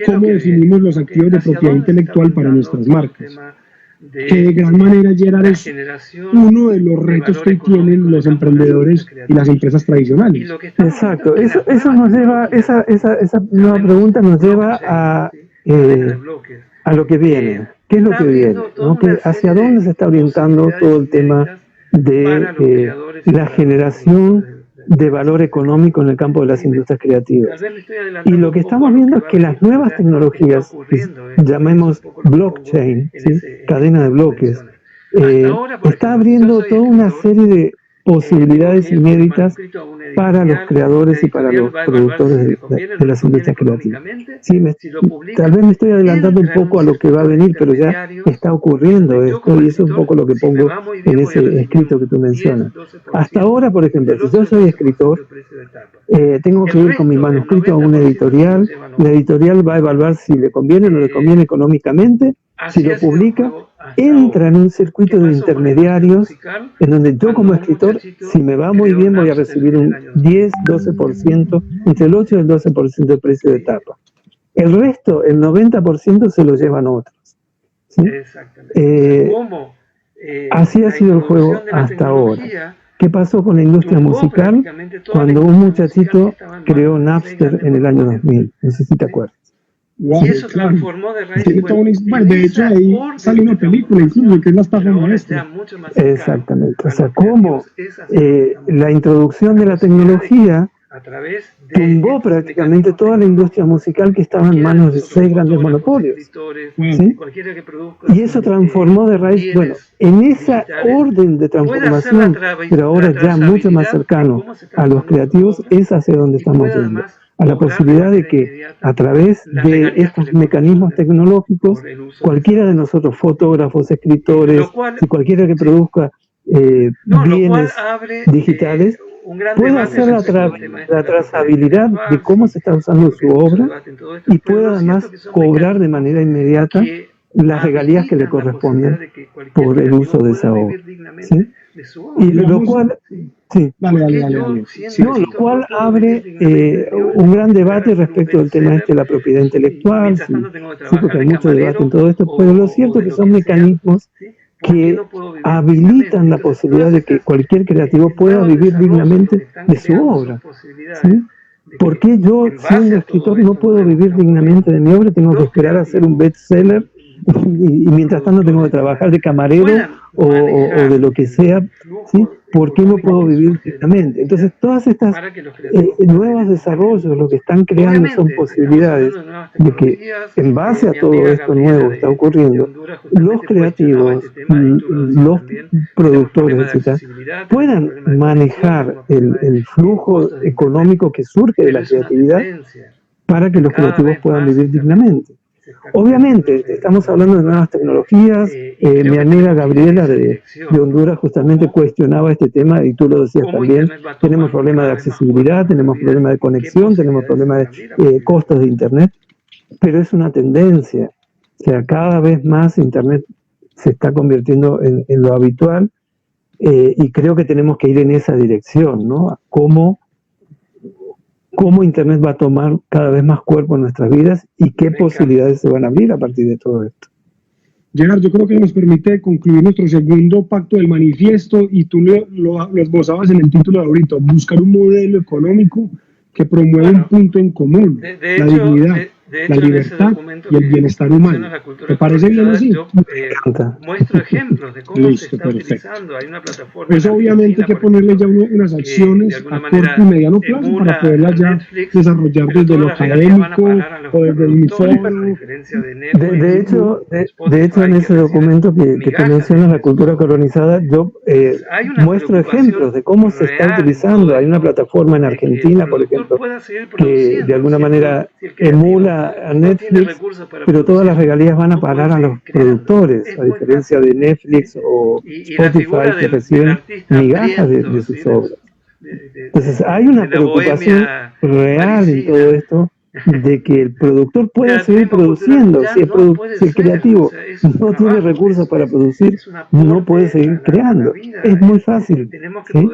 Speaker 1: ¿cómo definimos los activos de propiedad intelectual para nuestras marcas? Que de gran manera, Gerard, es uno de los retos que tienen los emprendedores y las empresas tradicionales.
Speaker 2: Exacto, eso nos lleva, esa nueva pregunta nos lleva a lo que viene. ¿Qué es lo que viene? ¿No? ¿Hacia dónde se está orientando todo el tema de la generación de valor económico en el campo de las industrias creativas? Y lo que estamos viendo es que las nuevas tecnologías, llamemos blockchain, ¿sí? Cadena de bloques, está abriendo toda una serie de posibilidades inéditas para los creadores y para los productores de las industrias creativas. Sí, tal vez me estoy adelantando un poco a lo que va a venir, pero ya está ocurriendo esto y eso es un poco lo que pongo en ese escrito que tú mencionas. Hasta ahora, por ejemplo, si yo soy escritor, tengo que ir con mi manuscrito a una editorial, la editorial va a evaluar si le conviene o no le conviene económicamente, si lo publica, entra en un circuito de intermediarios en donde yo como escritor, si me va muy bien, voy a recibir un 10, 12%, entre el 8 y el 12% del precio de tapa. El resto, el 90%, se lo llevan otros. ¿Sí? Así ha sido el juego hasta ahora. ¿Qué pasó con la industria musical cuando un muchachito creó Napster en el año 2000? No sé si te acuerdas.
Speaker 3: Wow, y eso transformó de raíz.
Speaker 1: Bueno, de hecho, ahí sale una película, incluso, que es la estafa maestra.
Speaker 2: Exactamente. O sea, cómo la introducción de la tecnología tumbó prácticamente toda la industria musical que estaba en manos de 6 grandes monopolios. ¿Sí? Y eso transformó de raíz, bueno, en esa orden de transformación, pero ahora ya mucho más cercano a los creativos, es hacia donde estamos yendo. A la posibilidad de que a través de estos mecanismos tecnológicos, cualquiera de nosotros, fotógrafos, escritores, si cualquiera que produzca bienes digitales, pueda hacer la trazabilidad de cómo se está usando su obra y pueda además cobrar de manera inmediata las regalías que le corresponden por el uso de esa obra. ¿Sí? Y lo cual, sí. No, lo cual abre un gran debate respecto del tema de la propiedad intelectual, sí, porque hay mucho debate en todo esto, pero lo cierto es que son mecanismos que habilitan la posibilidad de que cualquier creativo pueda vivir dignamente de su obra. ¿Sí? ¿Por qué yo, siendo escritor, no puedo vivir dignamente de mi obra? Tengo que esperar a hacer un bestseller y mientras tanto tengo que trabajar de camarero o de lo que sea, ¿sí? ¿Por qué no puedo vivir dignamente? Entonces, todas estas nuevos desarrollos lo que están creando son posibilidades de que, en base a todo esto nuevo que está ocurriendo, los creativos, los productores, etc., puedan manejar el flujo económico que surge de la creatividad para que los creativos puedan vivir dignamente. Obviamente, estamos hablando de nuevas tecnologías. Mi amiga Gabriela de Honduras justamente cuestionaba este tema y tú lo decías también. Tenemos problemas de accesibilidad, tenemos problemas de conexión, tenemos problemas de costos de Internet, pero es una tendencia. O sea, cada vez más Internet se está convirtiendo en lo habitual y creo que tenemos que ir en esa dirección, ¿no? Cómo Internet va a tomar cada vez más cuerpo en nuestras vidas y qué posibilidades se van a abrir a partir de todo esto.
Speaker 1: Gerard, yo creo que nos permite concluir nuestro segundo pacto del manifiesto y tú lo esbozabas en el título de ahorita, buscar un modelo económico que promueva un punto en común, la dignidad, la libertad y el bienestar humano. ¿Te parece bien así?
Speaker 3: Muestro ejemplos de cómo se está utilizando. Hay una plataforma.
Speaker 1: Eso obviamente hay que ponerle ya unas acciones a corto y mediano plazo para poderlas ya desarrollar desde lo académico o desde el foro.
Speaker 2: De hecho, en ese documento que te mencionas, la cultura colonizada, yo muestro ejemplos de cómo se está utilizando. Hay una plataforma en Argentina, por ejemplo, que de alguna manera emula a Netflix, pero todas las regalías van a parar a los productores, a diferencia de Netflix o Spotify, que reciben migajas de sus obras. Entonces hay una preocupación real en todo esto de que el productor pueda seguir produciendo. Si el creativo no tiene recursos para producir, no puede seguir creando. Es muy fácil, ¿sí?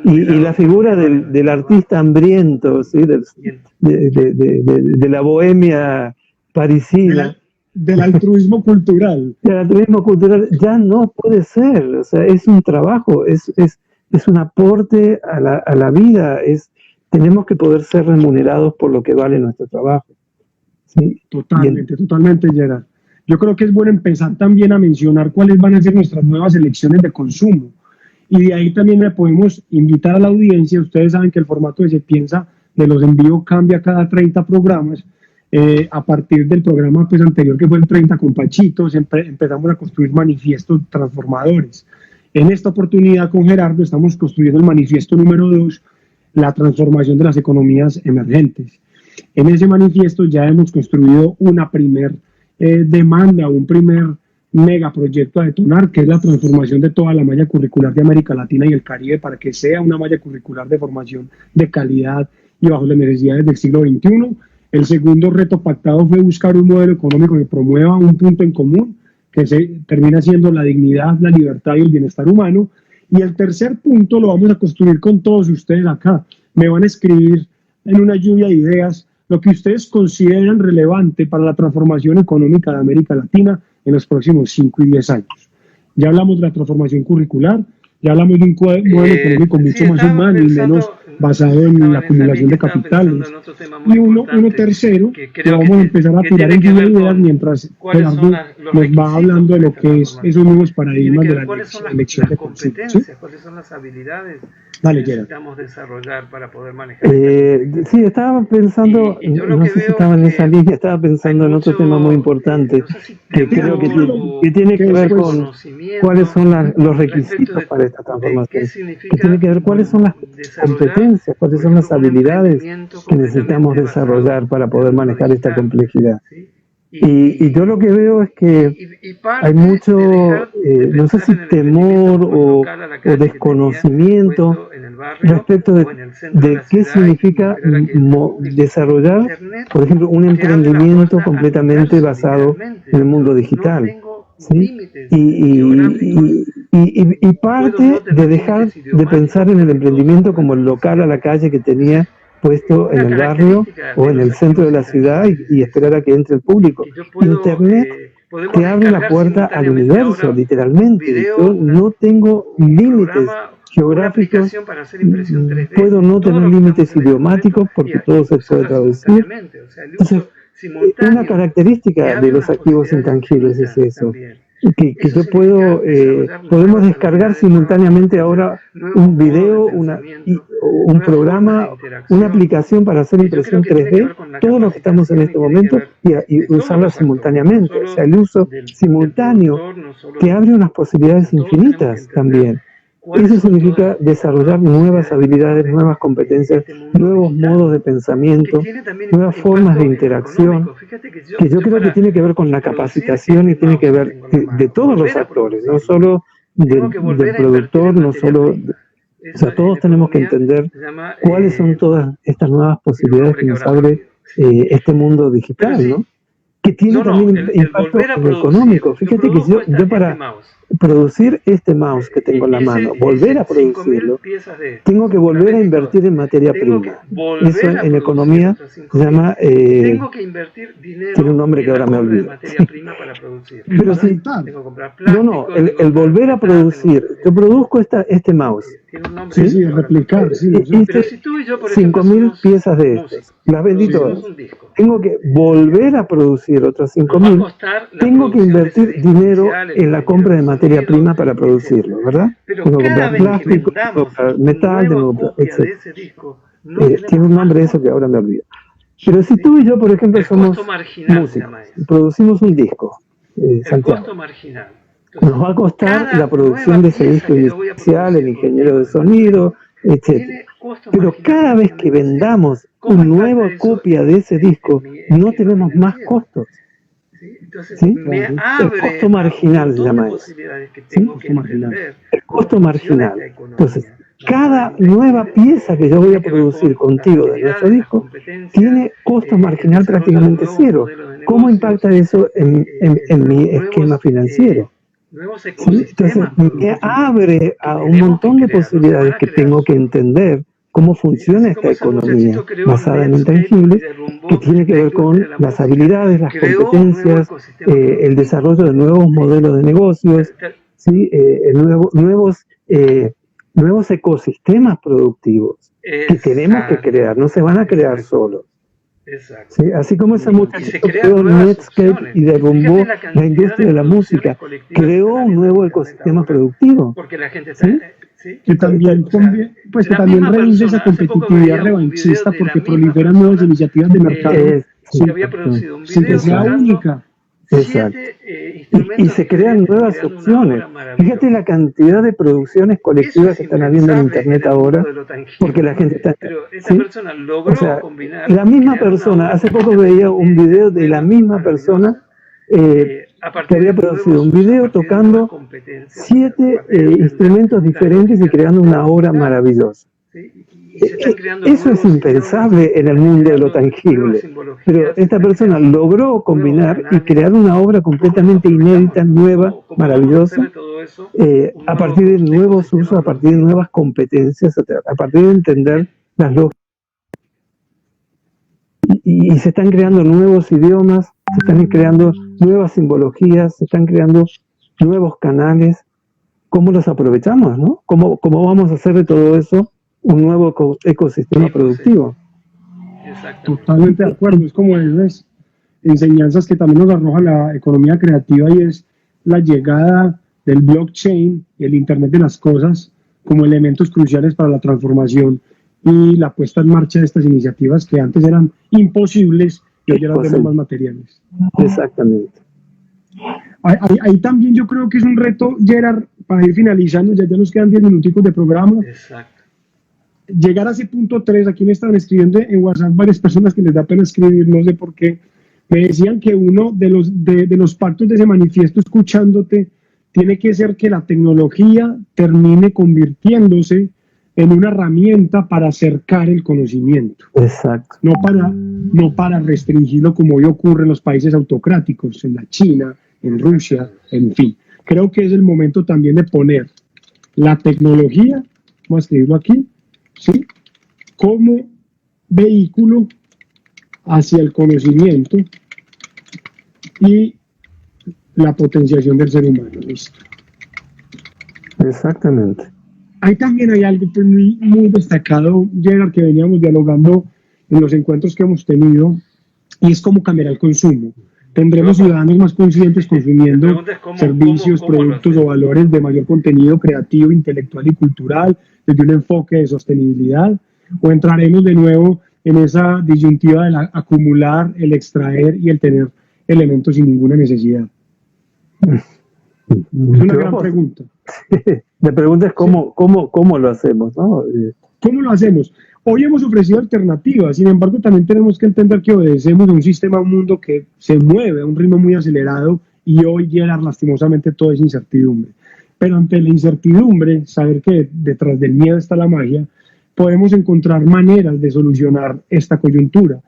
Speaker 2: Y la figura del artista hambriento, ¿sí? de la bohemia parisina,
Speaker 1: del altruismo cultural.
Speaker 2: Del altruismo cultural ya no puede ser. O sea, es un trabajo, es un aporte a la vida, tenemos que poder ser remunerados por lo que vale nuestro trabajo. ¿Sí?
Speaker 1: Totalmente, Gerard. Yo creo que es bueno empezar también a mencionar cuáles van a ser nuestras nuevas elecciones de consumo. Y de ahí también le podemos invitar a la audiencia. Ustedes saben que el formato de Se Piensa de los envíos cambia cada 30 programas. A partir del programa anterior, que fue el 30 con Pachito, empezamos a construir manifiestos transformadores. En esta oportunidad con Gerardo estamos construyendo el manifiesto número 2, la transformación de las economías emergentes. En ese manifiesto ya hemos construido una primer demanda, un primer megaproyecto a detonar, que es la transformación de toda la malla curricular de América Latina y el Caribe para que sea una malla curricular de formación de calidad y bajo las necesidades del siglo XXI. El segundo reto pactado fue buscar un modelo económico que promueva un punto en común, que termina siendo la dignidad, la libertad y el bienestar humano. Y el tercer punto lo vamos a construir con todos ustedes acá. Me van a escribir en una lluvia de ideas lo que ustedes consideran relevante para la transformación económica de América Latina en los próximos 5 y 10 años. Ya hablamos de la transformación curricular, Ya hablamos de un modelo económico mucho más humano y menos basado en la acumulación de capitales. Y uno tercero, que vamos a empezar a tirar en ideas mientras Gerardo nos va hablando de lo que es esos nuevos paradigmas de la elección de consumo. ¿Sí?
Speaker 3: ¿Cuáles son las habilidades
Speaker 1: Dale,
Speaker 3: que necesitamos desarrollar para poder manejar?
Speaker 2: Sí, estaba pensando, no sé si estaba en esa línea, estaba pensando en otro tema muy importante, que creo que tiene que ver con cuáles son los requisitos para esta transformación, que tiene que ver cuáles son las competencias, cuáles son las habilidades que necesitamos desarrollar para poder maner esta complejidad. Y yo lo que veo es que hay mucho, no sé si temor o desconocimiento respecto de qué significa desarrollar, por ejemplo, un emprendimiento completamente basado en el mundo digital. ¿Sí? Y parte de dejar de pensar en el emprendimiento como el local a la calle que tenía puesto en el barrio o en el centro de la ciudad y esperar a que entre el público. Internet te abre la puerta al universo, literalmente. Yo no tengo límites geográficos, puedo no tener límites idiomáticos porque todo se puede traducir. Entonces, una característica de los activos intangibles es eso. Que yo podemos descargar simultáneamente ahora un video, un programa, una aplicación para hacer impresión 3D, todo lo que estamos en este momento, y usarla simultáneamente. O sea, el uso simultáneo te abre unas posibilidades infinitas también. Eso significa desarrollar nuevas habilidades, nuevas competencias, nuevos modos de pensamiento, nuevas formas de interacción, que yo creo que tiene que ver con la capacitación y tiene que ver de todos los actores, no solo del productor, no solo... O sea, todos tenemos que entender cuáles son todas estas nuevas posibilidades que nos abre este mundo digital, ¿no? Que tiene también impacto económico. Fíjate que yo para producir este mouse que tengo en la mano, volver a producirlo, tengo que volver a invertir en materia prima. Eso en economía se llama... tiene un nombre que ahora me olvido. Pero si... No, el volver a producir. Yo produzco este mouse.
Speaker 1: Sí, replicar. Sí,
Speaker 2: hice 5.000 piezas de estos. Las vendí todas. Tengo que volver a producir otras 5.000. Tengo que invertir dinero en la compra de materia prima para producirlo, ¿verdad? Tengo que comprar plástico, tengo que comprar metal, tengo que comprar, etc. Tiene un nombre eso que ahora me olvido. Pero si tú y yo, por ejemplo, somos músicos, producimos un disco, Santiago, nos va a costar la producción de ese disco inicial, el ingeniero de sonido, etc. Pero cada vez que vendamos una nueva copia de ese disco, no tenemos más costos. ¿Sí? El costo marginal se llama eso. ¿Sí? El costo marginal. Entonces, cada nueva pieza que yo voy a producir contigo de nuestro disco tiene costo marginal prácticamente cero. ¿Cómo impacta eso en mi esquema financiero? ¿Sí? Entonces, me abre a un montón de posibilidades que tengo que entender cómo funciona esta economía basada en intangibles, que tiene que ver con las habilidades, las competencias, el desarrollo de nuevos modelos de negocios, ¿sí? Nuevos ecosistemas productivos que tenemos que crear, no se van a crear solos. ¿Sí? Así como ese muchacho creó Netscape y derrumbó la industria de la música, creó un nuevo ecosistema productivo.
Speaker 3: ¿sí?
Speaker 1: Que también, pues, que también reduce esa competitividad revanchista porque proliferan nuevas iniciativas de mercado
Speaker 3: que había producido un
Speaker 1: sin que
Speaker 3: video
Speaker 1: sea única.
Speaker 2: Exacto. Y se crean nuevas opciones. Fíjate la cantidad de producciones colectivas que están habiendo en Internet ahora, porque la gente está...
Speaker 3: Pero esta persona logró combinar...
Speaker 2: La misma persona, hace poco veía un video de la misma persona que había producido un video tocando 7 instrumentos diferentes y creando una obra maravillosa. Eso es impensable en el mundo de lo tangible, pero esta persona logró combinar y crear una obra completamente inédita, nueva, maravillosa, a partir de nuevos usos, a partir de nuevas competencias, a partir de entender las lógicas. Y se están creando nuevos idiomas, se están creando nuevas simbologías, se están creando nuevos canales, cómo los aprovechamos, ¿no? ¿Cómo vamos a hacer de todo eso un nuevo ecosistema productivo?
Speaker 1: Totalmente de acuerdo. Es como esas enseñanzas que también nos arroja la economía creativa, y es la llegada del blockchain y el Internet de las cosas como elementos cruciales para la transformación y la puesta en marcha de estas iniciativas que antes eran imposibles y hoy ya las vemos más materiales.
Speaker 2: Exactamente.
Speaker 1: Ahí también yo creo que es un reto, Gerard, para ir finalizando, ya nos quedan 10 minuticos de programa.
Speaker 3: Exacto.
Speaker 1: Llegar a ese punto 3, aquí me estaban escribiendo en WhatsApp varias personas que les da pena escribir, no sé por qué, me decían que uno de los pactos de ese manifiesto, escuchándote, tiene que ser que la tecnología termine convirtiéndose en una herramienta para acercar el conocimiento.
Speaker 2: Exacto.
Speaker 1: No para restringirlo como hoy ocurre en los países autocráticos, en la China, en Rusia, en fin. Creo que es el momento también de poner la tecnología, vamos a escribirlo aquí, ¿sí?, como vehículo hacia el conocimiento y la potenciación del ser humano. ¿Listo?
Speaker 2: Exactamente.
Speaker 1: Ahí también hay algo pues muy destacado, Gerard, que veníamos dialogando en los encuentros que hemos tenido, y es cómo cambiará el consumo. Tendremos ciudadanos más conscientes consumiendo servicios, productos o valores de mayor contenido creativo, intelectual y cultural desde un enfoque de sostenibilidad, o entraremos de nuevo en esa disyuntiva del acumular, el extraer y el tener elementos sin ninguna necesidad. Es una gran pregunta.
Speaker 2: La pregunta es cómo lo hacemos, ¿no?
Speaker 1: ¿Cómo lo hacemos? Hoy hemos ofrecido alternativas, sin embargo también tenemos que entender que obedecemos a un sistema, a un mundo que se mueve a un ritmo muy acelerado, y hoy llega lastimosamente todo es incertidumbre. Pero ante la incertidumbre, saber que detrás del miedo está la magia, podemos encontrar maneras de solucionar esta coyuntura.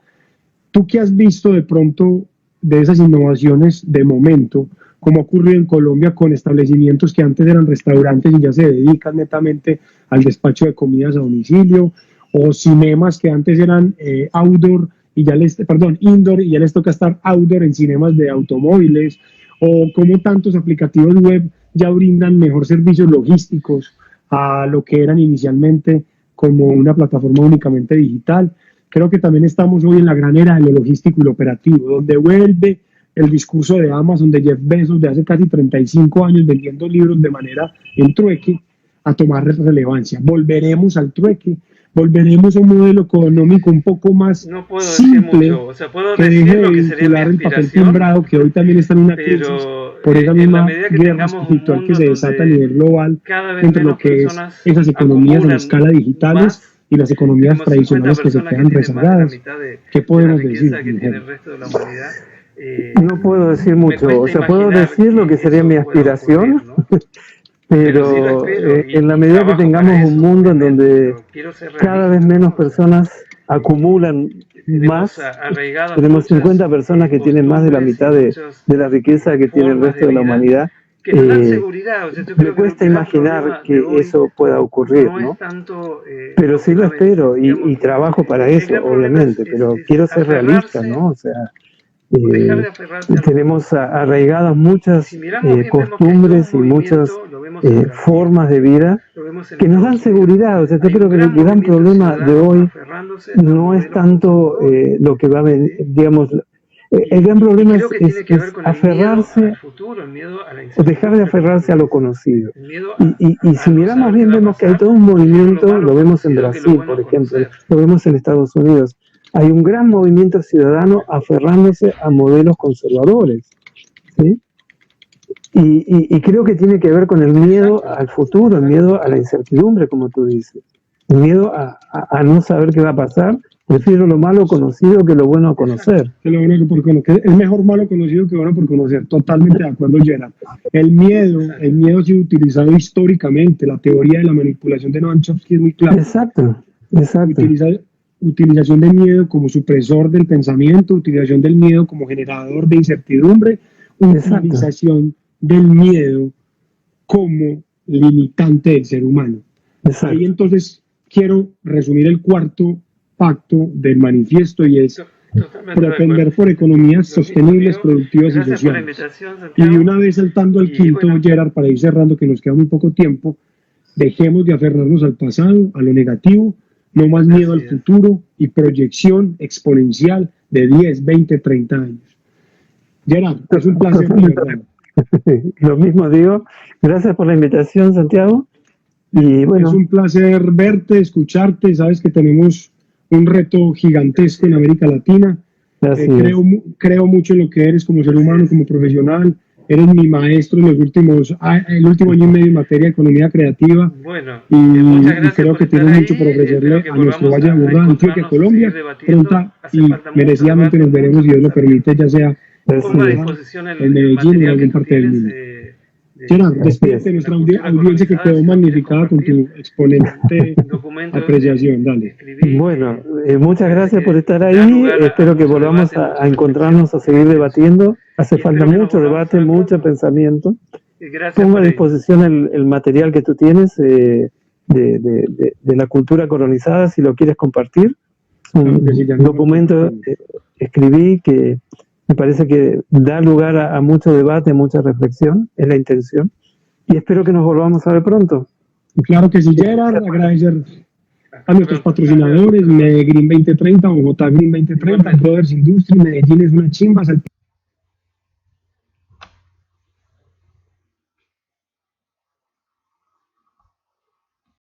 Speaker 1: ¿Tú qué has visto de pronto de esas innovaciones de momento, como ha ocurrido en Colombia con establecimientos que antes eran restaurantes y ya se dedican netamente al despacho de comidas a domicilio, o cinemas que antes eran indoor y ya les toca estar outdoor en cinemas de automóviles, o como tantos aplicativos web ya brindan mejor servicios logísticos a lo que eran inicialmente como una plataforma únicamente digital? Creo que también estamos hoy en la gran era de lo logístico y lo operativo, donde vuelve el discurso de Amazon, de Jeff Bezos, de hace casi 35 años vendiendo libros de manera en trueque, a tomar relevancia. Volveremos al trueque, volveremos a un modelo económico un poco más simple,
Speaker 3: mucho. O sea, puedo
Speaker 1: que
Speaker 3: decir
Speaker 1: deje
Speaker 3: lo
Speaker 1: de
Speaker 3: que sería mi
Speaker 1: vincular el papel
Speaker 3: aspiración,
Speaker 1: timbrado, que hoy también está en una crisis por esa misma
Speaker 3: que
Speaker 1: guerra espiritual que se desata a nivel global entre lo que es esas economías en escala digitales y las economías tradicionales que se quedan rezagadas. ¿Qué podemos decir?
Speaker 2: No puedo decir mucho, o sea, puedo decir lo que sería mi aspiración, ocurrir, ¿no? pero en la medida que tengamos un mundo en donde cada vez menos personas acumulan más, tenemos 50 personas que tienen más de la mitad de la riqueza que tiene el resto de la humanidad. Me cuesta imaginar que eso pueda ocurrir, ¿no? Pero sí lo espero y trabajo para eso, obviamente, pero quiero ser realista, ¿no? O sea, tenemos arraigadas muchas costumbres y muchas formas de vida que nos dan seguridad. O sea, yo creo que el gran problema de hoy no es tanto lo que va a venir, digamos, el gran problema es aferrarse, o dejar de aferrarse a lo conocido. Y si miramos bien, vemos que hay todo un movimiento, lo vemos en Brasil, por ejemplo, lo vemos en Estados Unidos. Hay un gran movimiento ciudadano aferrándose a modelos conservadores, ¿sí? Y creo que tiene que ver con el miedo al futuro, el miedo a la incertidumbre, como tú dices, el miedo a no saber qué va a pasar. Prefiero lo malo conocido que lo bueno a conocer.
Speaker 1: Es mejor malo conocido que bueno por conocer. Totalmente de acuerdo, Gerard. El miedo ha sido utilizado históricamente. La teoría de la manipulación de Noam Chomsky es muy clara.
Speaker 2: Exacto.
Speaker 1: Utilización del miedo como supresor del pensamiento, utilización del miedo como generador de incertidumbre, utilización del miedo como limitante del ser humano. Ahí entonces quiero resumir el cuarto pacto del manifiesto, y es propender por economías sostenibles, productivas y sociales. Y de una vez saltando al quinto, Gerard, para ir cerrando, que nos queda muy poco tiempo, dejemos de aferrarnos al pasado, a lo negativo, no más miedo al futuro y proyección exponencial de 10, 20, 30 años. Gerard, es un placer, de verdad.
Speaker 2: Lo mismo digo, gracias por la invitación, Santiago. Y bueno,
Speaker 1: es un placer verte, escucharte, sabes que tenemos un reto gigantesco en América Latina. Creo mucho en lo que eres como ser humano, como profesional. Eres mi maestro en el último año y medio en materia de economía creativa.
Speaker 3: Bueno,
Speaker 1: y creo que tienes mucho por ofrecerle a nuestro Valle de Aburrá, Antioquia, Colombia. Pronta y merecidamente nos veremos, si Dios lo permite, ya sea en Medellín o en alguna parte del mundo. Gerard, despídete de nuestra audiencia que quedó magnificada con tu exponente apreciación. Dale.
Speaker 2: Bueno, muchas gracias por estar ahí. Espero que volvamos a encontrarnos, a seguir debatiendo. Hace falta mucho debate, mucho pensamiento. Pongo a disposición el material que tú tienes de la cultura colonizada, si lo quieres compartir. Un documento escribí que me parece que da lugar a mucho debate, mucha reflexión, es la intención. Y espero que nos volvamos a ver pronto.
Speaker 1: Claro que sí, Gerard. Agradecer a nuestros patrocinadores, Green 2030, Bogotá Green 2030, Brothers Industry, Medellín es una chimba,